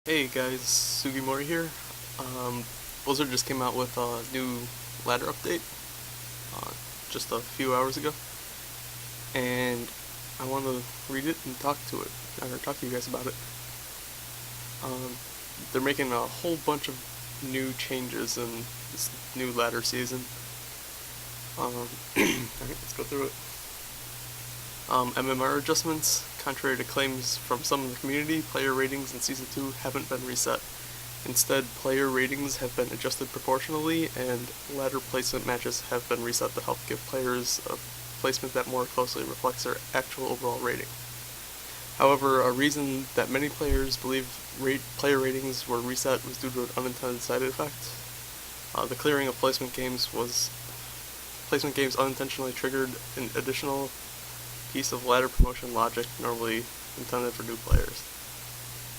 Hey guys, Sugimori here. Blizzard just came out with a new ladder update just a few hours ago, and I want to read it and talk to you guys about it. Um, they're making a whole bunch of new changes in this new ladder season. Alright, let's go through it. MMR adjustments. Contrary to claims from some in the community, player ratings in Season 2 haven't been reset. Instead, player ratings have been adjusted proportionally, and ladder placement matches have been reset to help give players a placement that more closely reflects their actual overall rating. However, a reason that many players believe player ratings were reset was due to an unintended side effect. The clearing of placement games unintentionally triggered an additional piece of ladder promotion logic normally intended for new players.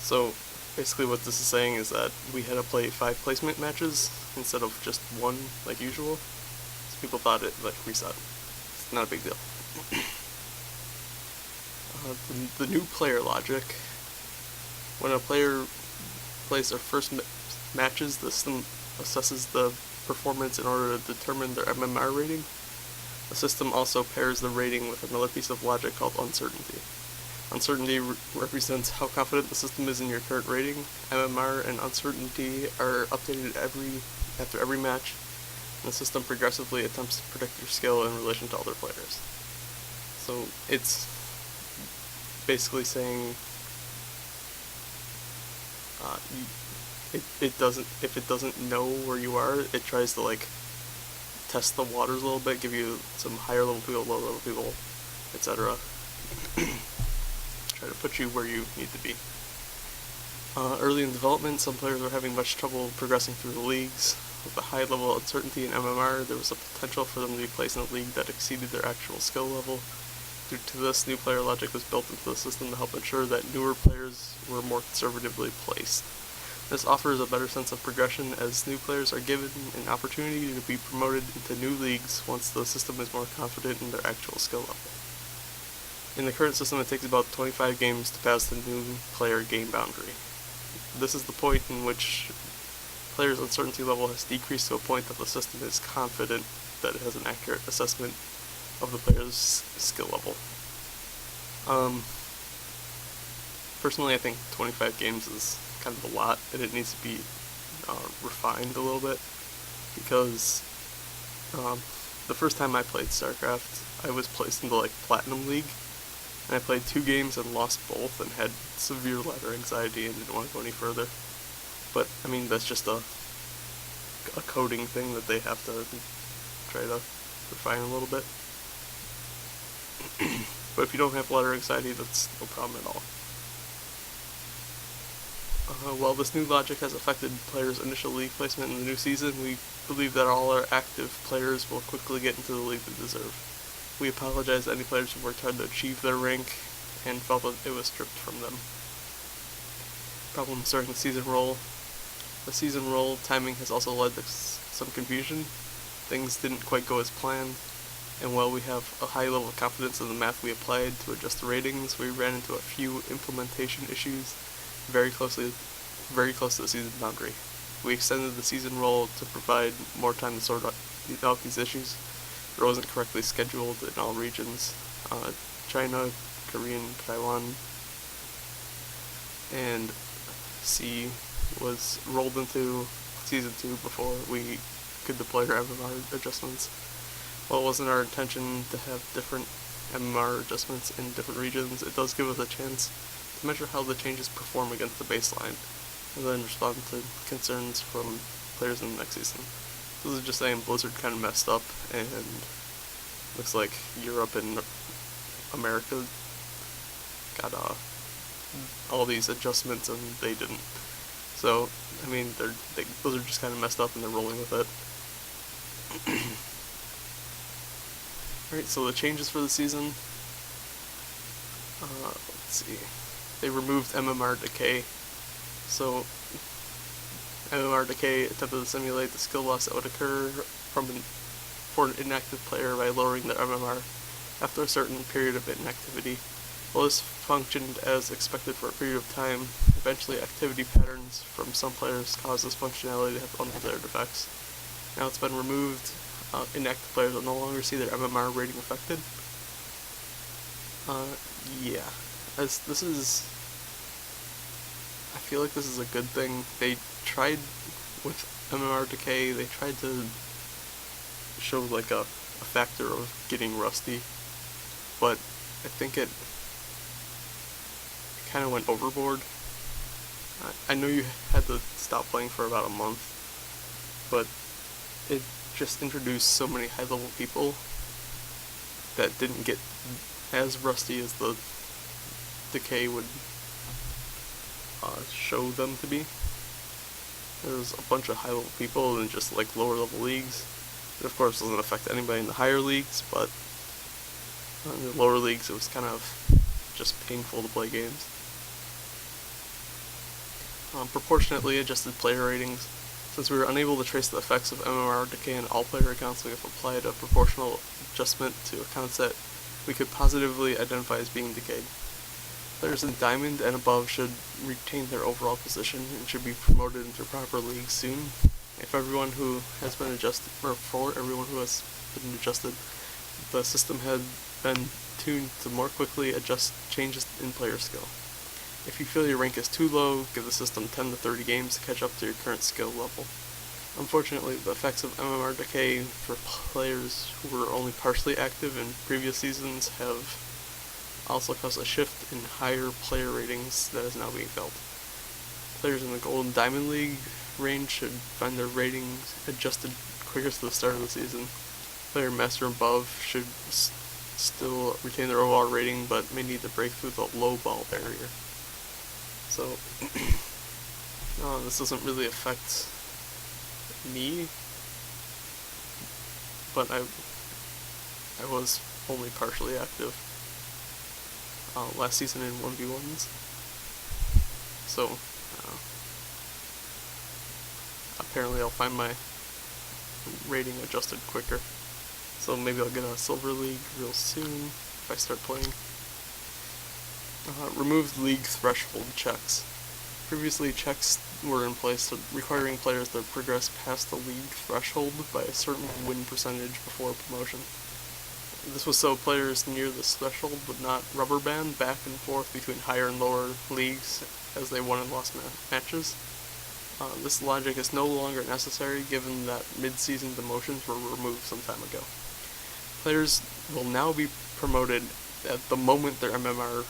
So basically what this is saying is that we had to play 5 placement matches instead of just one like usual. So people thought it like reset. It's not a big deal. The new player logic. When a player plays their first matches, the system assesses the performance in order to determine their MMR rating. The system also pairs the rating with another piece of logic called uncertainty. Uncertainty represents how confident the system is in your current rating. MMR and uncertainty are updated after every match, and the system progressively attempts to predict your skill in relation to other players. So it's basically saying if it doesn't know where you are, it tries to like test the waters a little bit, give you some higher level people, lower level people, etc. Try to put you where you need to be. Early in development, some players were having much trouble progressing through the leagues. With a high level of uncertainty in MMR, there was a potential for them to be placed in a league that exceeded their actual skill level. Due to this, new player logic was built into the system to help ensure that newer players were more conservatively placed. This offers a better sense of progression as new players are given an opportunity to be promoted into new leagues once the system is more confident in their actual skill level. In the current system, it takes about 25 games to pass the new player game boundary. This is the point in which players' uncertainty level has decreased to a point that the system is confident that it has an accurate assessment of the player's skill level. Personally, I think 25 games is kind of a lot, and it needs to be refined a little bit, because the first time I played StarCraft, I was placed into like Platinum League, and I played 2 games and lost both and had severe ladder anxiety and didn't want to go any further. But I mean, that's just a coding thing that they have to try to refine a little bit. But if you don't have ladder anxiety, that's no problem at all. While this new logic has affected players' initial league placement in the new season, we believe that all our active players will quickly get into the league they deserve. We apologize to any players who worked hard to achieve their rank and felt that it was stripped from them. Problems during the season roll. The season roll timing has also led to some confusion. Things didn't quite go as planned, and while we have a high level of confidence in the math we applied to adjust the ratings, we ran into a few implementation issues very close to the season boundary. We extended the season roll to provide more time to sort out these issues. It wasn't correctly scheduled in all regions. China, Korean, Taiwan, and C was rolled into Season 2 before we could deploy our MMR adjustments. While it wasn't our intention to have different MMR adjustments in different regions, it does give us a chance to measure how the changes perform against the baseline, and then respond to concerns from players in the next season. This is just saying Blizzard kind of messed up, and looks like Europe and America got all these adjustments and they didn't. So, I mean, Blizzard just kind of messed up and they're rolling with it. Alright, so the changes for the season. Let's see. They removed MMR decay. So, MMR decay attempted to simulate the skill loss that would occur for an inactive player by lowering their MMR after a certain period of inactivity. While this functioned as expected for a period of time, eventually activity patterns from some players caused this functionality to have undesired effects. Now it's been removed, inactive players will no longer see their MMR rating affected. Yeah. This is... I feel like this is a good thing. They tried with MMR decay, they tried to show like a factor of getting rusty, but I think it kind of went overboard. I know you had to stop playing for about a month, but it just introduced so many high-level people that didn't get as rusty as the decay would show them to be. There was a bunch of high-level people in just like lower-level leagues. It of course doesn't affect anybody in the higher leagues, but in the lower leagues it was kind of just painful to play games. Proportionately adjusted player ratings. Since we were unable to trace the effects of MMR decay in all player accounts, we have applied a proportional adjustment to accounts that we could positively identify as being decayed. Players in Diamond and above should retain their overall position and should be promoted into proper leagues soon. If everyone who has been adjusted, or for everyone who has been adjusted, the system had been tuned to more quickly adjust changes in player skill. If you feel your rank is too low, give the system 10 to 30 games to catch up to your current skill level. Unfortunately, the effects of MMR decay for players who were only partially active in previous seasons have also caused a shift in higher player ratings that is now being felt. Players in the Gold and Diamond League range should find their ratings adjusted quicker to the start of the season. Player Master and above should still retain their overall rating, but may need to break through the low ball barrier. So, this doesn't really affect me, but I was only partially active last season in 1v1s, so apparently I'll find my rating adjusted quicker, so maybe I'll get a Silver League real soon if I start playing. Removed league threshold checks. Previously, checks were in place requiring players to progress past the league threshold by a certain win percentage before promotion. This was so players near this threshold would not rubber band back and forth between higher and lower leagues as they won and lost matches. This logic is no longer necessary given that mid-season demotions were removed some time ago. Players will now be promoted at the moment their MMR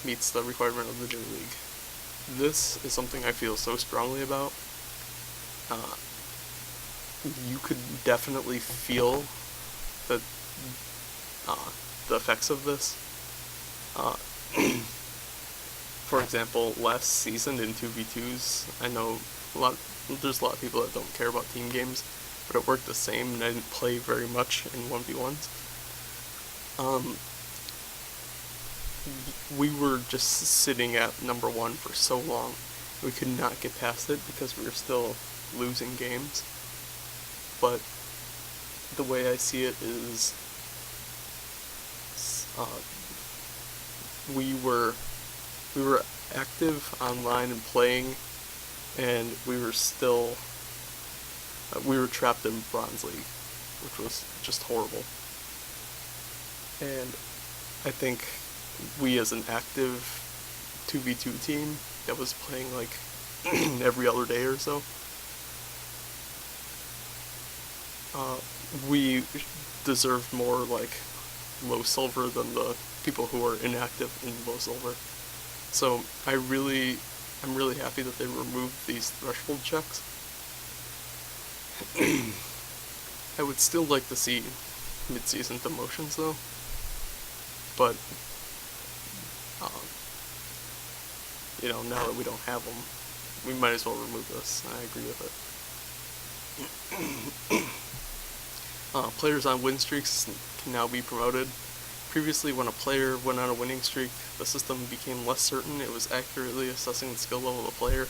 meets the requirement of the new league. This is something I feel so strongly about. You could definitely feel the effects of this. For example, last season in 2v2s, I know there's a lot of people that don't care about team games, but it worked the same and I didn't play very much in 1v1s. We were just sitting at number 1 for so long. We could not get past it because we were still losing games. But the way I see it is, we were active online and playing, and we were still we were trapped in Bronze League, which was just horrible. And I think we as an active 2v2 team that was playing like every other day or so, we deserved more like low silver than the people who are inactive in low silver. So I'm really happy that they removed these threshold checks. I would still like to see mid-season demotions though, but now that we don't have them, we might as well remove this. I agree with it. Players on win streaks can now be promoted. Previously, when a player went on a winning streak, the system became less certain it was accurately assessing the skill level of the player.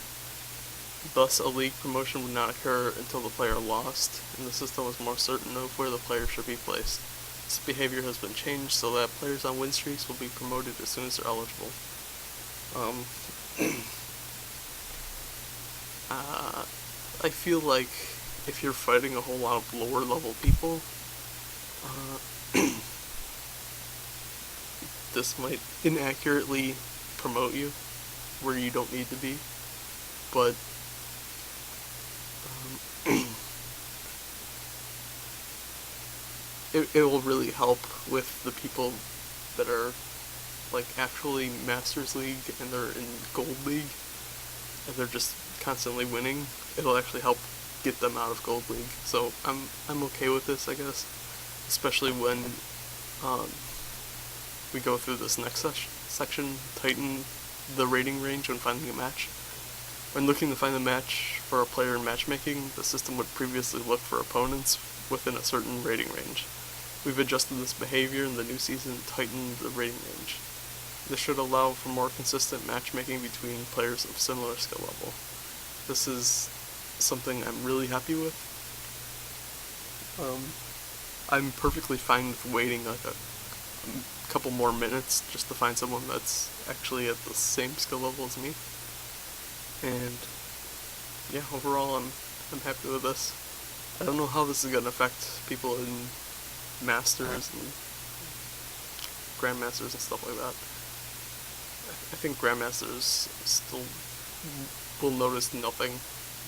Thus, a league promotion would not occur until the player lost, and the system was more certain of where the player should be placed. This behavior has been changed so that players on win streaks will be promoted as soon as they're eligible. I feel like if you're fighting a whole lot of lower level people, this might inaccurately promote you where you don't need to be, but it will really help with the people that are like actually Masters League and they're in Gold League and they're just constantly winning. It'll actually help get them out of Gold League. So I'm okay with this, I guess, especially when we go through this next section, tighten the rating range when finding a match. When looking to find a match for a player in matchmaking, the system would previously look for opponents within a certain rating range. We've adjusted this behavior in the new season and tightened the rating range. This should allow for more consistent matchmaking between players of similar skill level. This is something I'm really happy with. I'm perfectly fine with waiting like a couple more minutes just to find someone that's actually at the same skill level as me. And yeah, overall I'm happy with this. I don't know how this is gonna affect people in Masters and Grandmasters and stuff like that. I think Grandmasters still will notice nothing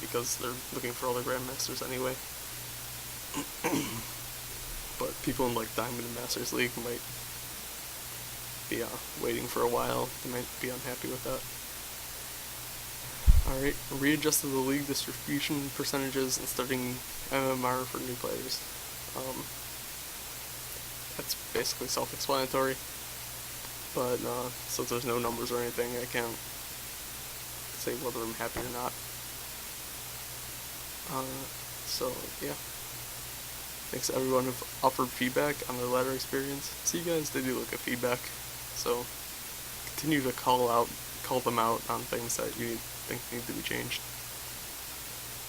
because they're looking for all the Grandmasters anyway. But people in like Diamond and Masters League might be waiting for a while. They might be unhappy with that. Alright, readjusted the league distribution percentages and starting MMR for new players. That's basically self-explanatory, but since there's no numbers or anything, I can't say whether I'm happy or not. So yeah, thanks to everyone who've offered feedback on their ladder experience. See, you guys, they do look at feedback, so continue to call them out on things that you think need to be changed.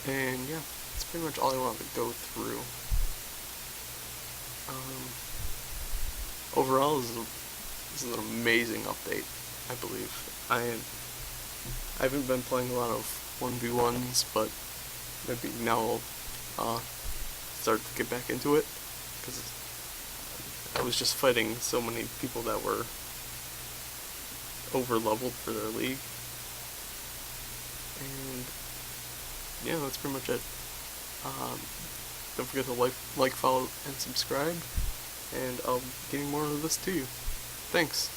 And yeah, that's pretty much all I wanted to go through. Overall, this is an amazing update, I believe. I haven't been playing a lot of 1v1s, but maybe now I'll start to get back into it, because I was just fighting so many people that were over-leveled for their league. And yeah, that's pretty much it. Don't forget to like, follow, and subscribe, and I'll be getting more of this to you. Thanks.